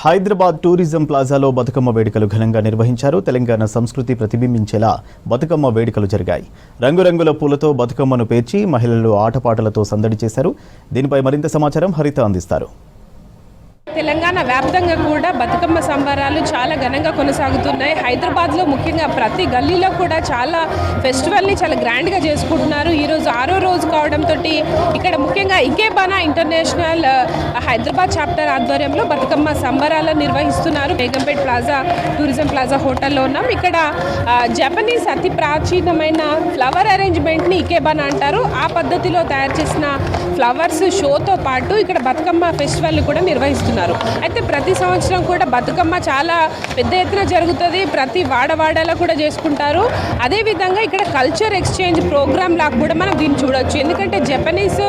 Hyderabad tourism ప్లాజాలో Bathukamma వేడుకలు ఘనంగా నిర్వహించారు. తెలంగాణ సంస్కృతి ప్రతిబింబించేలా బతుకమ్మ వేడుకలు జరిగాయి. రంగురంగుల పూలతో బతుకమ్మను పేర్చి మహిళలు ఆటపాటలతో సందడి చేశారు. దీనిపై మరింత సమాచారం హరిత అందిస్తారు. తెలంగాణ వ్యాప్తంగా కూడా బతుకమ్మ సంబరాలు చాలా ఘనంగా కొనసాగుతున్నాయి. హైదరాబాద్లో ముఖ్యంగా ప్రతి గల్లీలో కూడా చాలా ఫెస్టివల్ని చాలా గ్రాండ్గా చేసుకుంటున్నారు. ఈరోజు 6వ రోజు కావడంతో ఇక్కడ ముఖ్యంగా ఇకేబానా ఇంటర్నేషనల్ హైదరాబాద్ చాప్టర్ ఆధ్వర్యంలో బతుకమ్మ సంబరాలను నిర్వహిస్తున్నారు. బేగంపేట్ ప్లాజా టూరిజం ప్లాజా హోటల్లో ఉన్నాం. ఇక్కడ జపనీస్ అతి ప్రాచీనమైన ఫ్లవర్ అరేంజ్మెంట్ని ఇకేబానా అంటారు. ఆ పద్ధతిలో తయారు చేసిన ఫ్లవర్స్ షోతో పాటు ఇక్కడ బతుకమ్మ ఫెస్టివల్ కూడా నిర్వహిస్తున్నారు. అయితే ప్రతి సంవత్సరం కూడా బతుకమ్మ చాలా పెద్ద ఎత్తున జరుగుతుంది. ప్రతి వాడవాడలో కూడా చేసుకుంటారు. అదేవిధంగా ఇక్కడ కల్చర్ ఎక్స్చేంజ్ ప్రోగ్రామ్ లాగా కూడా మనం దీన్ని చూడవచ్చు. ఎందుకంటే జపనీస్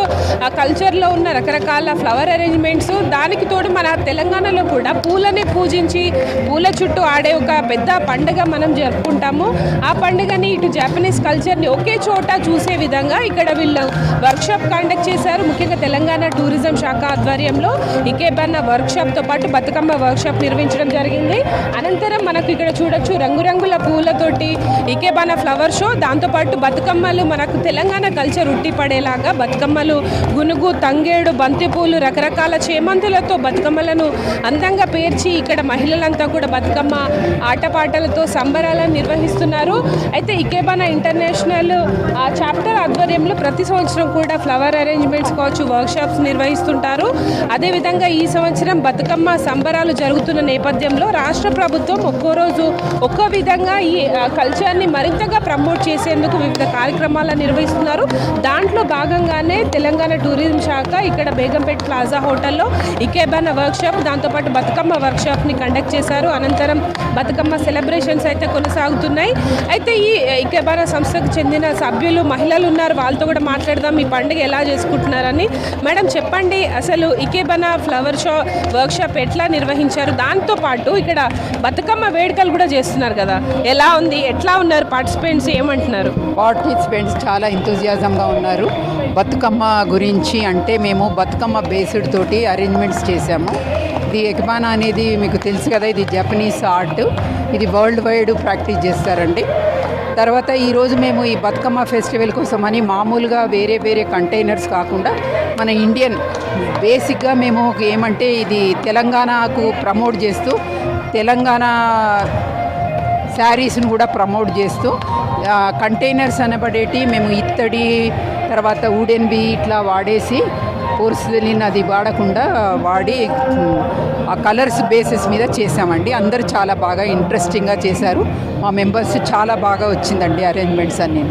కల్చర్లో ఉన్న రకరకాల ఫ్లవర్ అరేంజ్మెంట్స్, దానికి తోడు మన తెలంగాణలో కూడా పూలని పూజించి పూల చుట్టూ ఆడే ఒక పెద్ద పండుగ మనం జరుపుకుంటాము. ఆ పండుగని ఇటు జపనీస్ కల్చర్ని ఒకే చోట చూసే విధంగా ఇక్కడ వీళ్ళు వర్క్షాప్ కండక్ట్ చేశారు. ముఖ్యంగా తెలంగాణ టూరిజం శాఖ ఆధ్వర్యంలో ఇకేబానా వర్క్షాప్తో పాటు బతుకమ్మ వర్క్షాప్ నిర్వహించడం జరిగింది. అనంతరం మనకు ఇక్కడ చూడొచ్చు రంగురంగుల పూలతోటి ఇకేబానా ఫ్లవర్ షో, దాంతోపాటు బతుకమ్మలు మనకు తెలంగాణ కల్చర్ ఉట్టిపడేలాగా బతుకమ్మలు గునుగు, తంగేడు, బంతిపూలు, రకరకాల చేమంతులతో బతుకమ్మలను అందంగా పేర్చి ఇక్కడ మహిళలంతా కూడా బతుకమ్మ ఆటపాటలతో సంబరాలను నిర్వహిస్తున్నారు. అయితే ఇకేబానా ఇంటర్నేషనల్ చాప్టర్ ఆధ్వర్యంలో ప్రతి సంవత్సరం కూడా ఫ్లవర్ అరేంజ్మెంట్స్ కావచ్చు, వర్క్షాప్స్ నిర్వహిస్తుంటారు. అదేవిధంగా ఈ సంవత్సరం బతుకమ్మ సంబరాలు జరుగుతున్న నేపథ్యంలో రాష్ట్ర ప్రభుత్వం ఒక్కో రోజు ఒక్కో విధంగా ఈ కల్చర్ని మరింతగా ప్రమోట్ చేసేందుకు వివిధ కార్యక్రమాలను నిర్వహిస్తున్నారు. దాంట్లో భాగంగానే తెలంగాణ టూరిజం శాఖ ఇక్కడ బేగంపేట్ ప్లాజా హోటల్లో ఇకేబానా వర్క్షాప్, దాంతోపాటు బతుకమ్మ వర్క్షాప్ని కండక్ట్ చేశారు. అనంతరం బతుకమ్మ సెలబ్రేషన్స్ అయితే కొనసాగుతున్నాయి. అయితే ఈ ఇకేబానా సంస్థకు చెందిన సభ్యులు, మహిళలు ఉన్నారు. వాళ్ళతో కూడా మాట్లాడదాం ఈ పండుగ ఎలా చేసుకుంటున్నారని. మేడం చెప్పండి, అసలు ఇకేబానా ఫ్లవర్ షో వర్క్షాప్ ఎట్లా నిర్వహించారు? దాంతోపాటు ఇక్కడ బతుకమ్మ వేడుకలు కూడా చేస్తున్నారు కదా, ఎలా ఉంది, ఎట్లా ఉన్నారు పార్టిసిపెంట్స్, ఏమంటున్నారు? పార్టిసిపెంట్స్ చాలా ఎంతూజియాజంగా ఉన్నారు. బతుకమ్మ గురించి అంటే మేము బతుకమ్మ బేస్డ్ తోటి అరేంజ్మెంట్స్ చేశాము. ఇది ఇకేబానా అనేది మీకు తెలుసు కదా, ఇది జపనీస్ ఆర్ట్. ఇది వరల్డ్ వైడ్ ప్రాక్టీస్ చేస్తారండి. తర్వాత ఈరోజు మేము ఈ బతుకమ్మ ఫెస్టివల్ కోసమని మామూలుగా వేరే వేరే కంటైనర్స్ కాకుండా మన ఇండియన్ బేసిక్గా మేము ఏమంటే ఇది తెలంగాణకు ప్రమోట్ చేస్తూ తెలంగాణ శారీస్ని కూడా ప్రమోట్ చేస్తూ కంటైనర్స్ అనబడేటి మేము ఇత్తడి తర్వాత వుడెన్వి ఇట్లా వాడేసి పోర్సిలిన్ అది వాడకుండా వాడి ఆ కలర్స్ బేసిస్ మీద చేసామండి. అందరూ చాలా బాగా ఇంట్రెస్టింగ్గా చేశారు. మా మెంబర్స్ చాలా బాగా వచ్చిందండి అరేంజ్మెంట్స్ అన్నీ.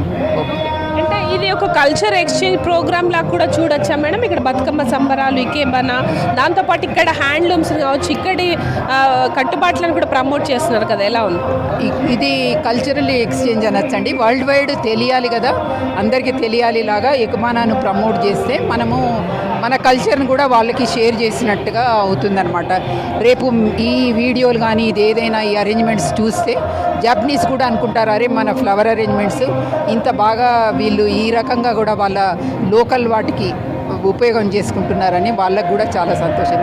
అంటే ఇది ఒక కల్చర్ ఎక్స్చేంజ్ ప్రోగ్రామ్ లాగా కూడా చూడొచ్చా మేడం? ఇక్కడ బతుకమ్మ సంబరాలు, ఇకేబానా, దాంతోపాటు ఇక్కడ హ్యాండ్లూమ్స్ కావచ్చు, ఇక్కడి కట్టుబాట్లను కూడా ప్రమోట్ చేస్తున్నారు కదా, ఎలా ఉంది? ఇది కల్చరల్ ఎక్స్చేంజ్ అనొచ్చండి. వరల్డ్ వైడ్ తెలియాలి కదా, అందరికీ తెలియాలి లాగా ఇకేబానాను ప్రమోట్ చేస్తే మనము మన కల్చర్ని కూడా వాళ్ళకి షేర్ చేసినట్టుగా అవుతుందన్నమాట. రేపు ఈ వీడియోలు కానీ ఇది ఏదైనా ఈ అరేంజ్మెంట్స్ చూస్తే జపనీస్ కూడా అనుకుంటారు, అరే మన ఫ్లవర్ అరేంజ్మెంట్స్ ఇంత బాగా వీళ్ళు ఈ రకంగా కూడా వాళ్ళ లోకల్ వాటికి ఉపయోగం చేసుకుంటున్నారని వాళ్ళకు కూడా చాలా సంతోషం.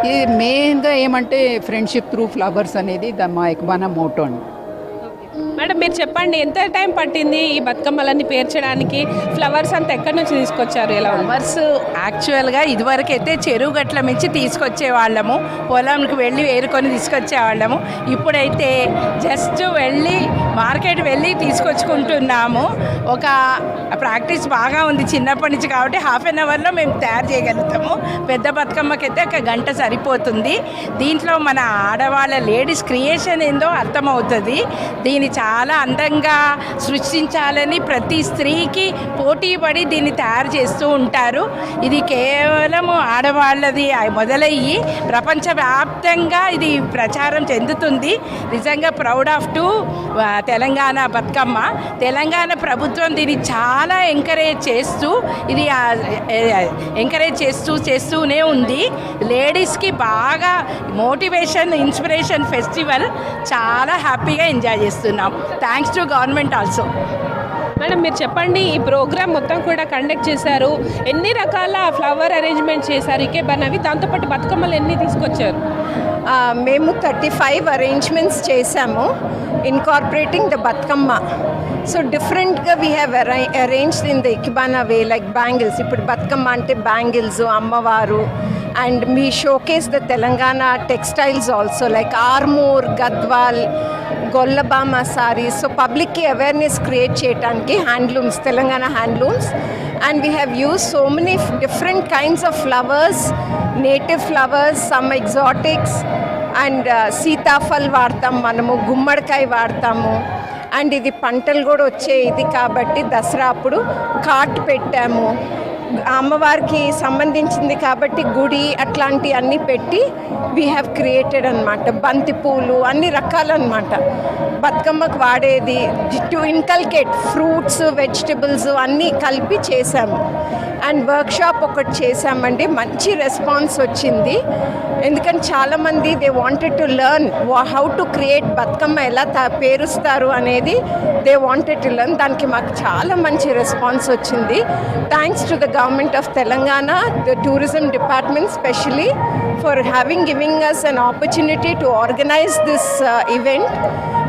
ఇది మెయిన్గా ఏమంటే ఫ్రెండ్షిప్ త్రూ ఫ్లవర్స్ అనేది మా ఇకేబానా మోటో అండి. మేడం మీరు చెప్పండి, ఎంత టైం పట్టింది ఈ బతుకమ్మలన్నీ పేర్చడానికి? ఫ్లవర్స్ అంతా ఎక్కడి నుంచి తీసుకొచ్చారు? ఎలా ఫ్లవర్స్ యాక్చువల్గా ఇదివరకు అయితే చెరువు గట్ల నుంచి తీసుకొచ్చే వాళ్ళము, పొలంకి వెళ్ళి ఏరుకొని తీసుకొచ్చేవాళ్ళము. ఇప్పుడైతే జస్ట్ వెళ్ళి మార్కెట్ వెళ్ళి తీసుకొచ్చుకుంటున్నాము. ఒక ప్రాక్టీస్ బాగా ఉంది చిన్నప్పటి నుంచి కాబట్టి హాఫ్ అన్ అవర్లో మేము తయారు చేయగలుగుతాము. పెద్ద బతుకమ్మకైతే ఒక గంట సరిపోతుంది. దీంట్లో మన ఆడవాళ్ళ లేడీస్ క్రియేషన్ ఏందో అర్థమవుతుంది. దీన్ని చాలా అందంగా సృష్టించాలని ప్రతి స్త్రీకి పోటీ పడి దీన్ని తయారు చేస్తూ ఉంటారు. ఇది కేవలం ఆడవాళ్ళది మొదలయ్యి ప్రపంచవ్యాప్తంగా ఇది ప్రచారం చెందుతుంది. నిజంగా proud off to Telangana Bathukamma. Telangana ప్రభుత్వం దీన్ని చాలా ఎంకరేజ్ చేస్తూనే ఉంది. లేడీస్కి బాగా మోటివేషన్, ఇన్స్పిరేషన్ ఫెస్టివల్. చాలా హ్యాపీగా ఎంజాయ్ చేస్తున్నాం. Thanks to government also. Madam మీరు చెప్పండి, ఈ ప్రోగ్రామ్ మొత్తం కూడా కండక్ట్ చేశారు, ఎన్ని రకాల ఫ్లవర్ అరేంజ్మెంట్ చేశారు ఇకేబానావి, దాంతోపాటు బతుకమ్మలు ఎన్ని తీసుకొచ్చారు? మేము 35 అరేంజ్మెంట్స్ చేశాము ఇన్కార్పొరేటింగ్ ద బతుకమ్మ. సో డిఫరెంట్గా we have arranged in the ఇకిబానా way, like bangles. ఇప్పుడు బతుకమ్మ అంటే బ్యాంగిల్స్, అమ్మవారు, and me showcase the Telangana textiles also, like Armoor, Gadwal, Gollabhama saris. So పబ్లిక్కి అవేర్నెస్ క్రియేట్ చేయడానికి handlooms, Telangana handlooms. And we have used so many different kinds of flowers, native flowers, some exotics, and Sitaphal వాడతాం మనము, గుమ్మడికాయ వాడతాము. And ఇది పంటలు కూడా వచ్చే ఇది కాబట్టి దసరా అప్పుడు కాట్ పెట్టాము. అమ్మవారికి సంబంధించింది కాబట్టి గుడి అట్లాంటి అన్నీ పెట్టి వీ హ్యావ్ క్రియేటెడ్ అనమాట. బంతి పూలు అన్ని రకాలన్నమాట బతుకమ్మకు వాడేది, టు ఇన్కల్కేట్ ఫ్రూట్స్, వెజిటబుల్స్ అన్నీ కలిపి చేశాము. అండ్ వర్క్షాప్ ఒకటి చేశామండి, మంచి రెస్పాన్స్ వచ్చింది. ఎందుకంటే చాలామంది they wanted to learn how to create Bathukamma, ఎలా పేరుస్తారు అనేది దే వాంటెడ్ టు లెర్న్. దానికి మాకు చాలా మంచి రెస్పాన్స్ వచ్చింది. Thanks to the government of Telangana, the tourism department specially for giving us an opportunity to organize this event.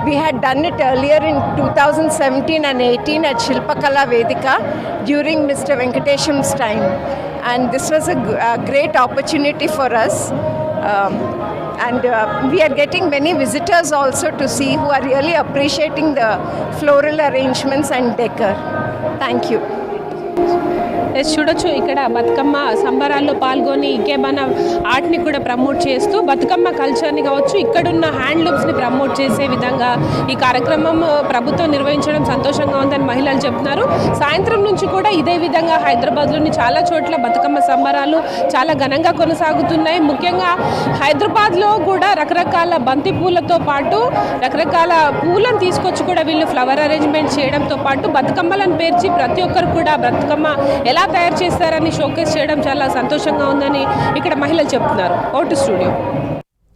We had done it earlier in 2017 and 18 at Shilpakala Vedika during Mr. Venkatesham's time, and this was a great opportunity for us. And we are getting many visitors also to see, who are really appreciating the floral arrangements and decor. Thank you. చూడొచ్చు ఇక్కడ బతుకమ్మ సంబరాల్లో పాల్గొని ఇంకేమైనా ఆర్ట్ని కూడా promote చేస్తూ బతుకమ్మ కల్చర్ని కావచ్చు, ఇక్కడున్న హ్యాండ్లూమ్స్ని ప్రమోట్ చేసే విధంగా ఈ కార్యక్రమం ప్రభుత్వం నిర్వహించడం సంతోషంగా ఉందని మహిళలు చెప్తున్నారు. సాయంత్రం నుంచి కూడా ఇదే విధంగా హైదరాబాద్లోని చాలా చోట్ల బతుకమ్మ సంబరాలు చాలా ఘనంగా కొనసాగుతున్నాయి. ముఖ్యంగా హైదరాబాద్లో కూడా రకరకాల బంతి పూలతో పాటు రకరకాల పూలను తీసుకొచ్చి కూడా వీళ్ళు ఫ్లవర్ అరేంజ్మెంట్ చేయడంతో పాటు బతుకమ్మలను పేర్చి ప్రతి ఒక్కరు కూడా బతుకమ్మ ఎలా తయారు చేస్తారని షోకేస్ చేయడం చాలా సంతోషంగా ఉందని ఇక్కడ మహిళలు చెప్తున్నారు. Vote studio.